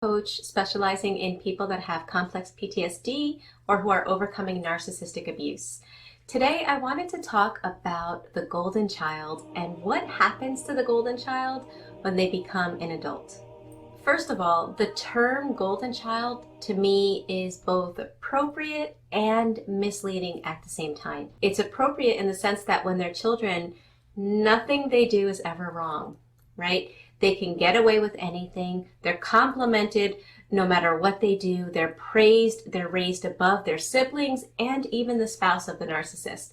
coach specializing in people that have complex PTSD or who are overcoming narcissistic abuse. Today, I wanted to talk about the golden child and what happens to the golden child when they become an adult. First of all, the term golden child to me is both appropriate and misleading at the same time. It's appropriate in the sense that when they're children, nothing they do is ever wrong, right? They can get away with anything. They're complimented no matter what they do. They're praised. They're raised above their siblings and even the spouse of the narcissist.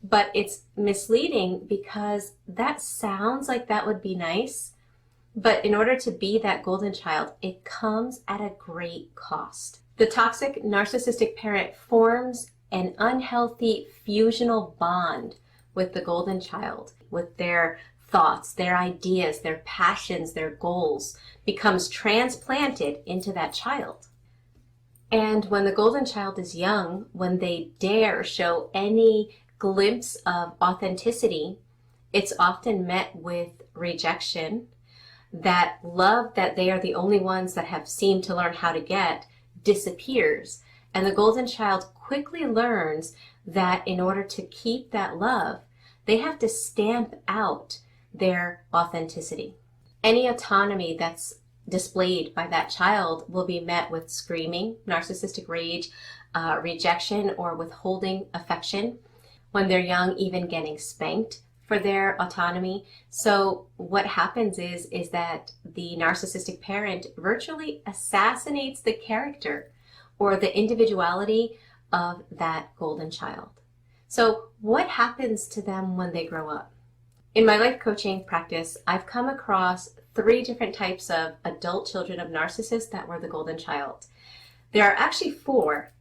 But it's misleading because that sounds like that would be nice. But in order to be that golden child, it comes at a great cost. The toxic narcissistic parent forms an unhealthy fusional bond with the golden child, with their thoughts, their ideas, their passions, their goals, becomes transplanted into that child. And when the golden child is young, when they dare show any glimpse of authenticity, it's often met with rejection. That love that they are the only ones that have seemed to learn how to get disappears. And the golden child quickly learns that in order to keep that love, they have to stamp out their authenticity. Any autonomy that's displayed by that child will be met with screaming, narcissistic rage, rejection, or withholding affection. When they're young, even getting spanked for their autonomy. So what happens is that the narcissistic parent virtually assassinates the character or the individuality of that golden child. So what happens to them when they grow up? In my life coaching practice, I've come across 3 different types of adult children of narcissists that were the golden child. There are actually four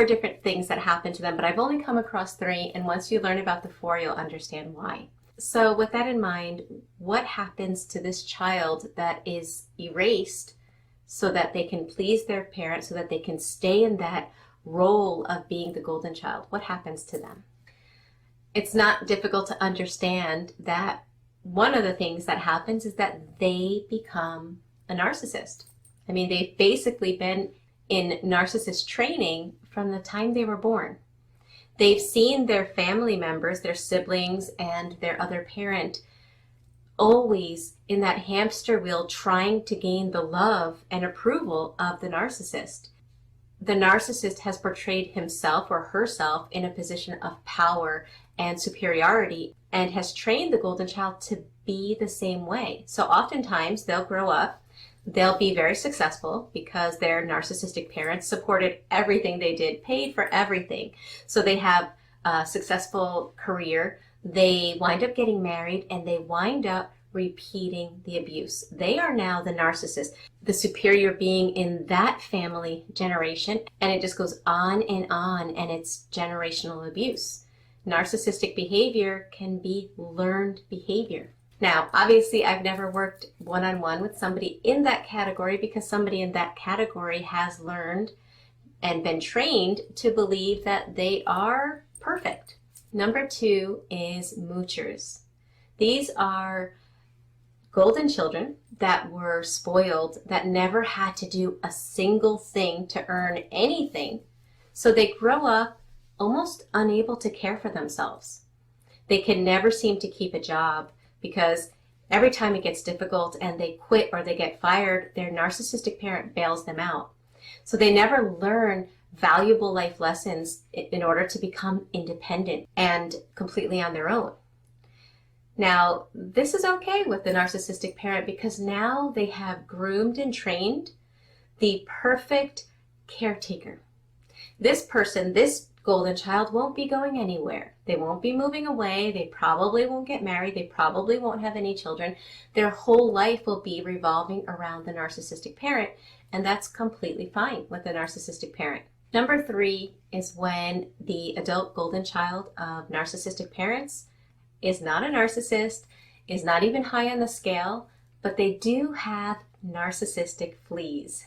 different things that happen to them, but I've only come across 3, and once you learn about the 4, you'll understand why. So with that in mind, what happens to this child that is erased so that they can please their parents, so that they can stay in that role of being the golden child? What happens to them? It's not difficult to understand that one of the things that happens is that they become a narcissist. I mean, they've basically been in narcissist training from the time they were born. They've seen their family members, their siblings, and their other parent always in that hamster wheel trying to gain the love and approval of the narcissist. The narcissist has portrayed himself or herself in a position of power and superiority and has trained the golden child to be the same way. So oftentimes they'll grow up, they'll be very successful because their narcissistic parents supported everything they did, paid for everything. So they have a successful career, they wind up getting married, and they wind up repeating the abuse. They are now the narcissist, the superior being in that family generation, and it just goes on, and it's generational abuse. Narcissistic behavior can be learned behavior. Now, obviously, I've never worked one-on-one with somebody in that category because somebody in that category has learned and been trained to believe that they are perfect. Number 2 is moochers. These are golden children that were spoiled, that never had to do a single thing to earn anything. So they grow up almost unable to care for themselves. They can never seem to keep a job because every time it gets difficult and they quit or they get fired, their narcissistic parent bails them out. So they never learn valuable life lessons in order to become independent and completely on their own. Now, this is okay with the narcissistic parent because now they have groomed and trained the perfect caretaker. This person, this golden child, won't be going anywhere. They won't be moving away. They probably won't get married. They probably won't have any children. Their whole life will be revolving around the narcissistic parent, and that's completely fine with the narcissistic parent. Number 3 is when the adult golden child of narcissistic parents is not a narcissist, is not even high on the scale, but they do have narcissistic fleas.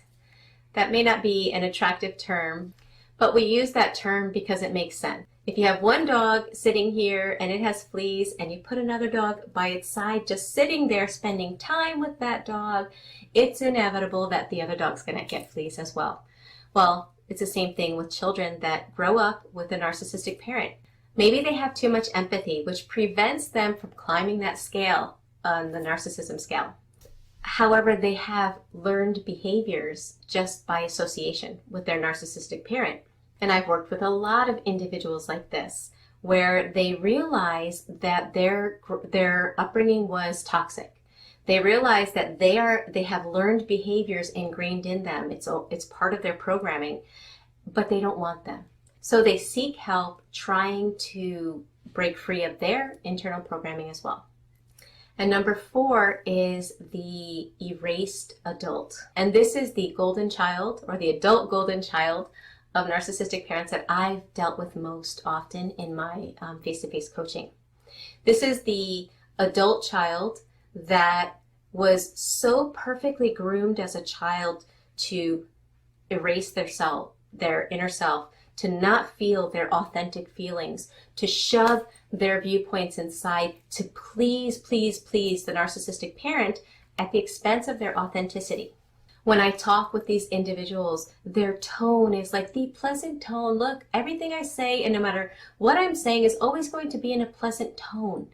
That may not be an attractive term, but we use that term because it makes sense. If you have one dog sitting here and it has fleas and you put another dog by its side just sitting there spending time with that dog, it's inevitable that the other dog's going to get fleas as well. Well, it's the same thing with children that grow up with a narcissistic parent. Maybe they have too much empathy, which prevents them from climbing that scale on the narcissism scale. However, they have learned behaviors just by association with their narcissistic parent. And I've worked with a lot of individuals like this, where they realize that their upbringing was toxic. They realize that they have learned behaviors ingrained in them. It's part of their programming, but they don't want them. So they seek help trying to break free of their internal programming as well. And number 4 is the erased adult. And this is the golden child, or the adult golden child, of narcissistic parents that I've dealt with most often in my face-to-face coaching. This is the adult child that was so perfectly groomed as a child to erase their inner self, to not feel their authentic feelings, to shove their viewpoints inside, to please the narcissistic parent at the expense of their authenticity. When I talk with these individuals, their tone is like the pleasant tone. Look, everything I say, and no matter what I'm saying, is always going to be in a pleasant tone.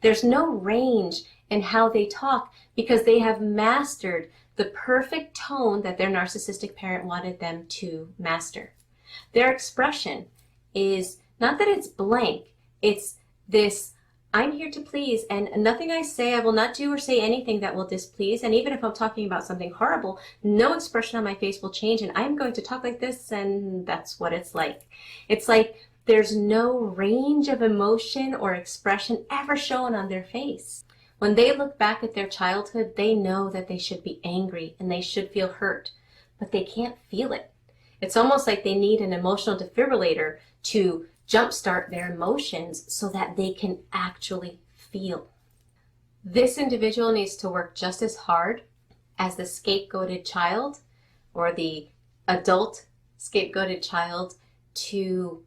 There's no range in how they talk because they have mastered the perfect tone that their narcissistic parent wanted them to master. Their expression is not that it's blank, it's this, I'm here to please, and nothing I say, I will not do or say anything that will displease. And even if I'm talking about something horrible, no expression on my face will change, and I'm going to talk like this, and that's what it's like. It's like there's no range of emotion or expression ever shown on their face. When they look back at their childhood, they know that they should be angry and they should feel hurt, but they can't feel it. It's almost like they need an emotional defibrillator to jumpstart their emotions so that they can actually feel. This individual needs to work just as hard as the scapegoated child or the adult scapegoated child to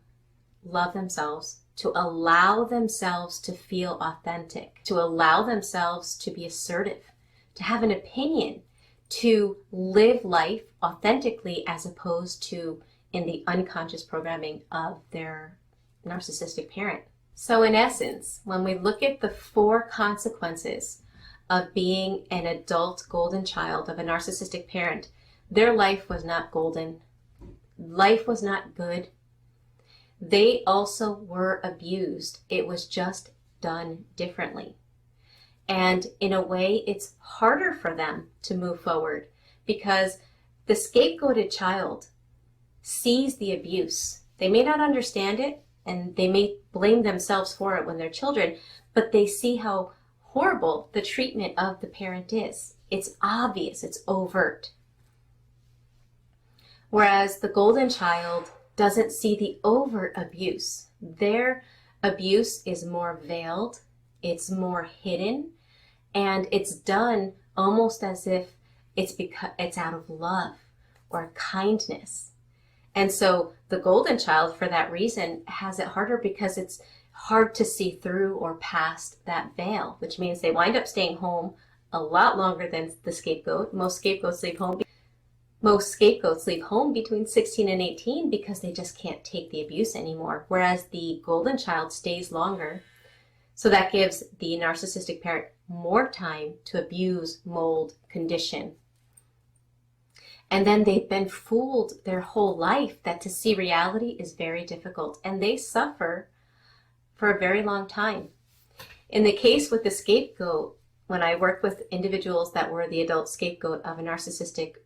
love themselves, to allow themselves to feel authentic, to allow themselves to be assertive, to have an opinion, to live life authentically as opposed to in the unconscious programming of their narcissistic parent. So in essence, when we look at the 4 consequences of being an adult golden child of a narcissistic parent, their life was not golden. Life was not good. They also were abused. It was just done differently. And in a way, it's harder for them to move forward because the scapegoated child sees the abuse. They may not understand it, and they may blame themselves for it when they're children, but they see how horrible the treatment of the parent is. It's obvious, it's overt. Whereas the golden child doesn't see the overt abuse. Their abuse is more veiled, it's more hidden, and it's done almost as if it's out of love or kindness. And so the golden child, for that reason, has it harder because it's hard to see through or past that veil, which means they wind up staying home a lot longer than the scapegoat. Most scapegoats leave home between 16 and 18 because they just can't take the abuse anymore, whereas the golden child stays longer. So that gives the narcissistic parent more time to abuse, mold, condition. And then they've been fooled their whole life that to see reality is very difficult, and they suffer for a very long time. In the case with the scapegoat, when I worked with individuals that were the adult scapegoat of a narcissistic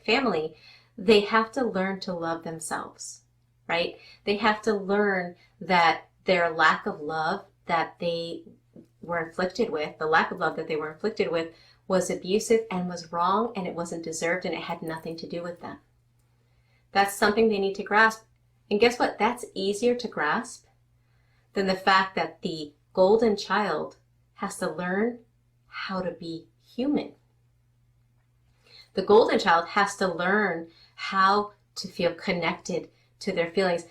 family, they have to learn to love themselves, right? They have to learn that their lack of love that they were inflicted with, was abusive and was wrong, and it wasn't deserved, and it had nothing to do with them. That's something they need to grasp. And guess what? That's easier to grasp than the fact that the golden child has to learn how to be human. The golden child has to learn how to feel connected to their feelings,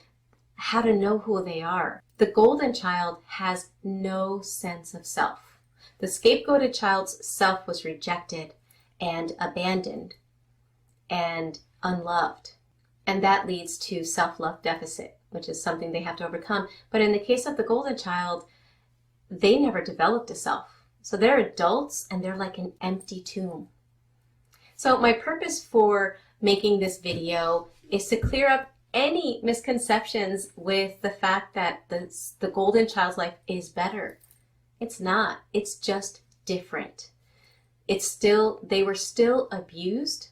how to know who they are. The golden child has no sense of self. The scapegoated child's self was rejected, and abandoned and unloved. And that leads to self-love deficit, which is something they have to overcome. But in the case of the golden child, they never developed a self. So they're adults and they're like an empty tomb. So my purpose for making this video is to clear up any misconceptions with the fact that the golden child's life is better. It's not. It's just different. They were still abused.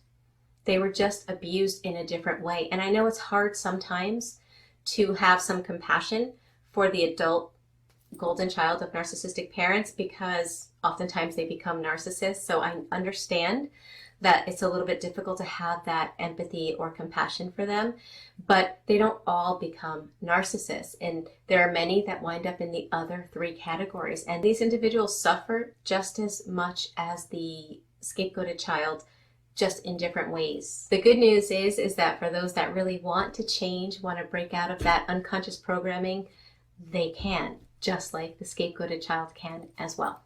They were just abused in a different way. And I know it's hard sometimes to have some compassion for the adult golden child of narcissistic parents because oftentimes they become narcissists. So I understand that it's a little bit difficult to have that empathy or compassion for them, but they don't all become narcissists. And there are many that wind up in the other three categories. And these individuals suffer just as much as the scapegoated child, just in different ways. The good news is that for those that really want to change, want to break out of that unconscious programming, they can, just like the scapegoated child can as well.